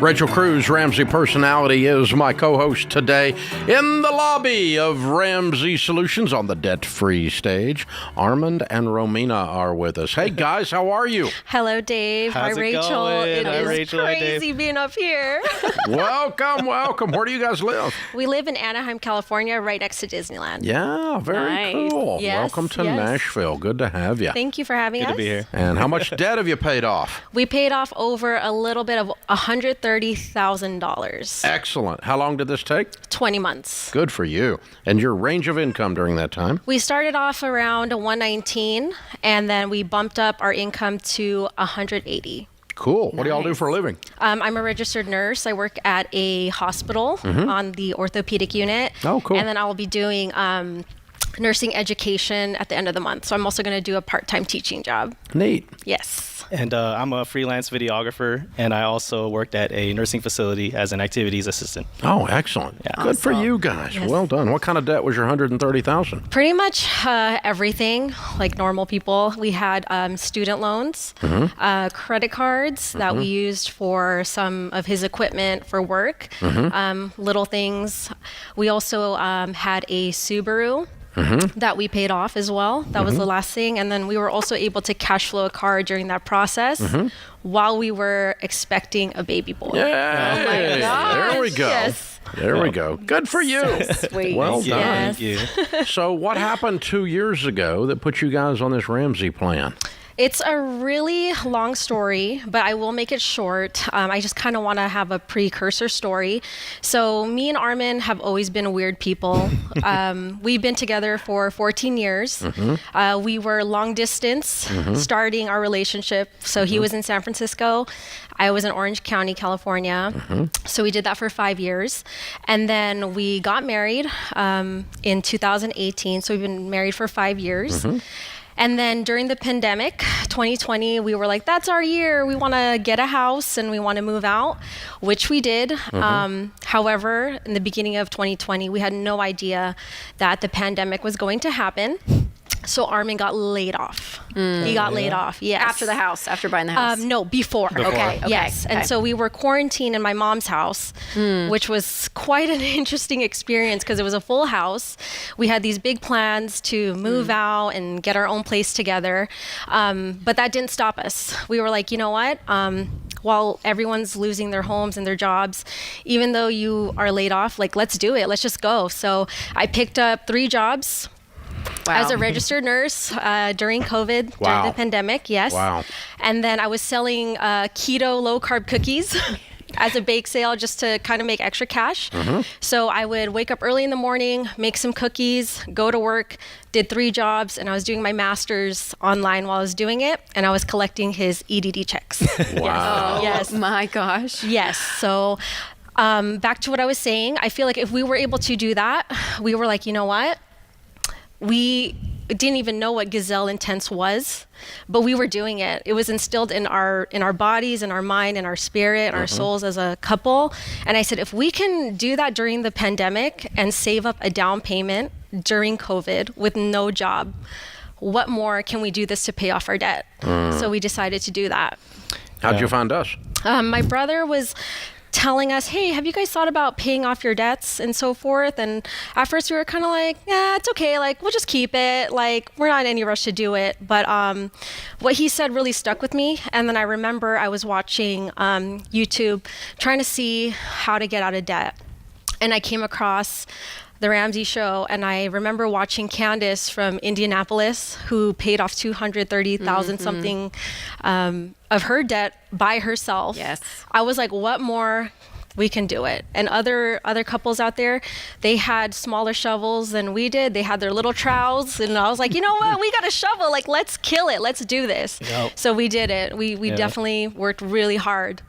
Rachel Cruz, Ramsey Personality, is my co-host today. In the lobby of Ramsey Solutions on the debt-free stage, Armand and Romina are with us. Hey, guys, how are you? Hello, Dave. How's Hi, it Rachel. going? It Hi, is Rachel. Hi, Dave. crazy being up here. Welcome, welcome. Where do you guys live? We live in Anaheim, California, right next to Disneyland. Yeah, very Nice. cool. Yes, Welcome to yes. Nashville. Good to have you. Thank you for having us. Good to be here. And how much debt have you paid off? We paid off over a little bit of $130,000. Excellent. How long did this take? 20 months. Good for you. And your range of income during that time? We started off around 119, and then we bumped up our income to 180. Cool. What do y'all do for a living? I'm a registered nurse. I work at a hospital on the orthopedic unit. Oh, cool. And then I'll be doing nursing education at the end of the month. So I'm also going to do a part-time teaching job. Neat. Yes. And I'm a freelance videographer, and I also worked at a nursing facility as an activities assistant. Oh, excellent. Yeah. Good for you guys. Yes. Well done. What kind of debt was your $130,000? Pretty much everything, like normal people. We had student loans, credit cards that we used for some of his equipment for work, little things. We also had a Subaru that we paid off as well. That was the last thing. And then we were also able to cash flow a car during that process while we were expecting a baby boy. Yeah. Oh my gosh. There we go. Yes. There we go. Good for you. Sweet. Well done. Yes. Thank you. So what happened 2 years ago that put you guys on this Ramsey plan? It's a really long story, but I will make it short. I just kind of want to have a precursor story. So me and Armin have always been weird people. We've been together for 14 years. We were long distance starting our relationship. So he was in San Francisco. I was in Orange County, California. So we did that for 5 years. And then we got married in 2018. So we've been married for 5 years. And then during the pandemic, 2020, we were like, that's our year. We want to get a house and we want to move out, which we did. However, in the beginning of 2020, we had no idea that the pandemic was going to happen. So Armin got laid off. He got laid off, yes. After the house, after buying the house? No, before. Okay. Yes. And so we were quarantined in my mom's house, which was quite an interesting experience because it was a full house. We had these big plans to move out and get our own place together. But that didn't stop us. We were like, you know what? While everyone's losing their homes and their jobs, even though you are laid off, like, let's do it. Let's just go. So I picked up 3 jobs. Wow. As a registered nurse during COVID, during the pandemic, yes. Wow. And then I was selling keto low-carb cookies as a bake sale just to kind of make extra cash. So I would wake up early in the morning, make some cookies, go to work, did 3 jobs, and I was doing my master's online while I was doing it, and I was collecting his EDD checks. Wow. Yes. Oh my gosh. Yes. So back to what I was saying, I feel like if we were able to do that, we were like, you know what? We didn't even know what Gazelle Intense was, but we were doing it. It was instilled in our bodies, in our mind, in our spirit, in our souls as a couple. And I said, if we can do that during the pandemic and save up a down payment during COVID with no job, what more can we do this to pay off our debt? So we decided to do that. How'd you find us? My brother was telling us, hey, have you guys thought about paying off your debts and so forth? And at first we were kind of like, yeah, it's okay. Like, we'll just keep it. Like, we're not in any rush to do it. But what he said really stuck with me. And then I remember I was watching YouTube trying to see how to get out of debt. And I came across the Ramsey show, and I remember watching Candace from Indianapolis, who paid off $230,000 something of her debt by herself. Yes. I was like, what more? We can do it. And other couples out there, they had smaller shovels than we did. They had their little trowels, and I was like, you know what? We got a shovel. Like, let's kill it. Let's do this. Yep. So we did it. We definitely worked really hard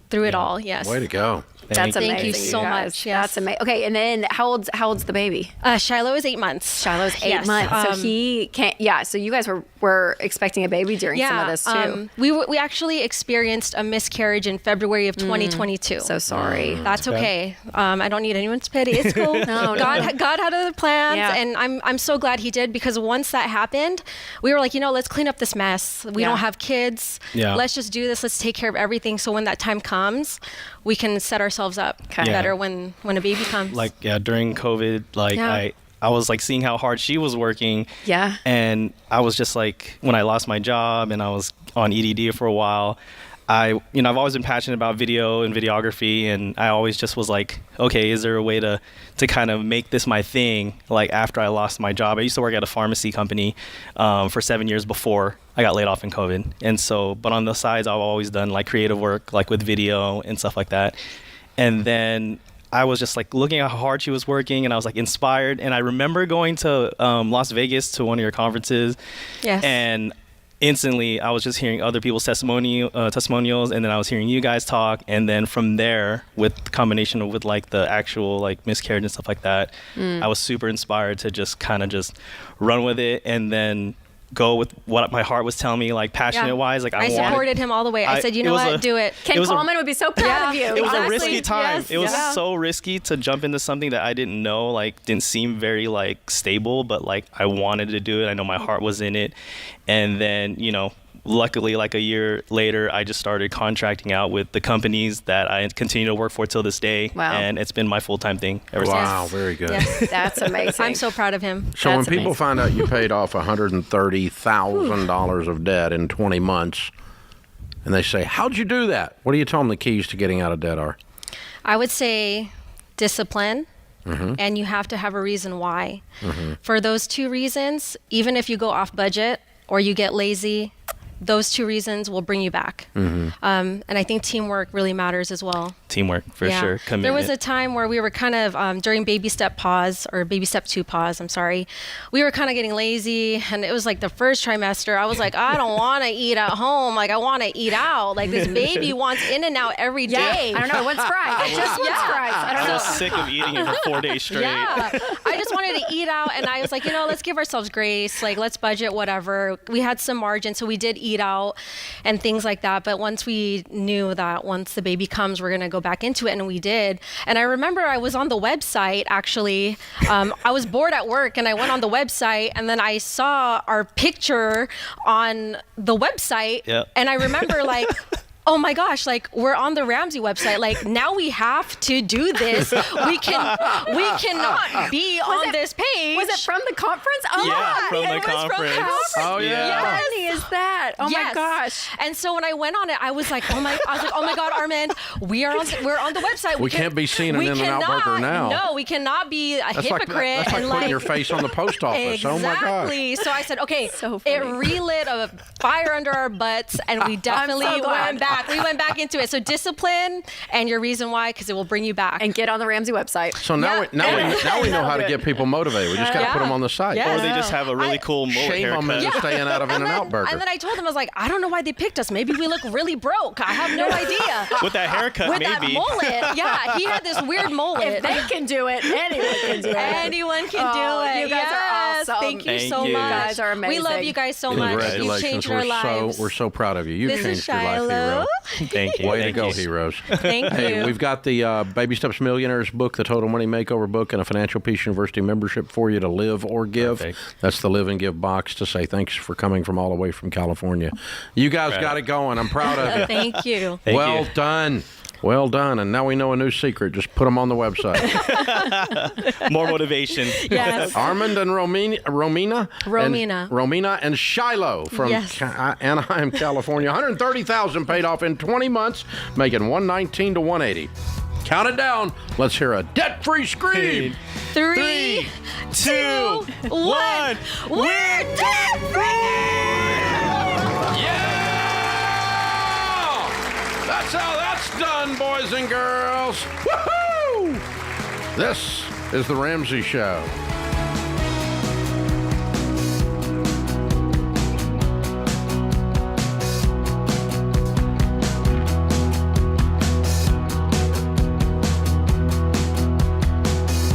through it all. Yes. Way to go. That's amazing. Thank you so guys. much. Yes. That's amazing. Okay, and then how old's the baby? Shiloh is 8 months. Shiloh's 8 Yes. months. So he can't. Yeah. So you guys were expecting a baby during some of this too. We actually experienced a miscarriage in February of 2022. So sorry. That's okay. I don't need anyone's pity. It's cool. No. God had other plans, Yeah. and I'm so glad He did, because once that happened, we were like, let's clean up this mess. We Yeah. don't have kids. Yeah. Let's just do this. Let's take care of everything. So when that time comes, we can set ourselves up better when a baby comes. Like, during COVID, Yeah. I was like seeing how hard she was working. Yeah. And I was just like, when I lost my job and I was on EDD for a while, I've always been passionate about video and videography, and I always just was like, okay, is there a way to kind of make this my thing? Like, after I lost my job, I used to work at a pharmacy company for 7 years before I got laid off in COVID. And so, but on the sides, I've always done like creative work, like with video and stuff like that. And then I was just like looking at how hard she was working, and I was like inspired. And I remember going to Las Vegas to one of your conferences. Yes. And instantly I was just hearing other people's testimonials, and then I was hearing you guys talk, and then from there, with the combination with like the actual like miscarriage and stuff like that, I was super inspired to just kind of just run with it, and then go with what my heart was telling me, like passionate wise. Like I supported him all the way. I said, you know what, do it. Ken Coleman would be so proud of you. It was honestly. a risky time. Yes. It was so risky to jump into something that I didn't know, like didn't seem very like stable, but like I wanted to do it. I know my heart was in it. And then, luckily, like a year later, I just started contracting out with the companies that I continue to work for till this day. Wow. And it's been my full-time thing ever since. Wow, very good. Yes. That's amazing. I'm so proud of him. So when That's people amazing. find out you paid off $130,000 of debt in 20 months, and they say, how'd you do that? What do you tell them the keys to getting out of debt are? I would say discipline, and you have to have a reason why. For those two reasons, even if you go off budget or you get lazy, those two reasons will bring you back. And I think teamwork really matters as well. Teamwork, for sure. Commitment. There was a time where we were kind of, during baby step 2 pause, we were kind of getting lazy, and it was like the first trimester. I was like, I don't want to eat at home. Like, I want to eat out. Like, this baby wants in and out every day. I don't know. It wants fries. It just wants fries. I don't I know. was sick of eating it for 4 days straight. Yeah, I just wanted to eat out, and I was like, let's give ourselves grace. Like, let's budget whatever. We had some margin, so we did eat out and things like that. But once we knew that once the baby comes, we're gonna go back into it, and we did. And I remember I was on the website actually. I was bored at work, and I went on the website, and then I saw our picture on the website, and I remember like. Oh my gosh, like we're on the Ramsey website. Like now we have to do this. We cannot be on this page. Was it from the conference? Oh Yeah, my from the it was conference. Oh, yeah. How funny is that? Oh my Yes. gosh. And so when I went on it, I was like, oh my God, Armand, we're on the website. We can't be seen an we In-N-Out cannot- burger now. No, we cannot be a hypocrite. That's like and putting your face on the post office. Exactly. Oh my gosh. So I said, okay, So funny. it relit a fire under our butts, and we definitely so glad. went back. We went back into it. So discipline and your reason why, because it will bring you back. And get on the Ramsey website. So now, Yeah. we know how to get people motivated. We just got to Yeah. put them on the site. Yeah. Or they just have a really cool mullet Shame on them haircut. for staying out of In-N-Out burger. And then I told them, I was like, I don't know why they picked us. Maybe we look really broke. I have no idea. With that haircut, With maybe. that mullet. Yeah, he had this weird mullet. If they can do it, anyone can do it. Anyone can Oh, do it. you guys are Yes. awesome. Thank you Thank so you. much. You guys are We love amazing. you guys so much. You've Congratulations. changed our lives. We're so proud of you. You've This changed is your life, Shiloh. hero. Thank you. Way to Thank go, you. heroes. Thank Hey, you. we've got the Baby Steps Millionaires book, the Total Money Makeover book, and a Financial Peace University membership for you to live or give. Perfect. That's the Live and Give box to say thanks for coming from all the way from California. You guys got it going. I'm proud of you. Thank you. Thank well you. done. Well done. And now we know a new secret. Just put them on the website. More motivation. Yes. Armand and Romina. Romina and Shiloh from Yes. Anaheim, California. $130,000 paid off in 20 months, making $119 to $180. Count it down. Let's hear a debt-free scream. 3, 2, 1. We're debt-free! Yeah! That's how that's done, boys and girls. Woohoo! This is The Ramsey Show.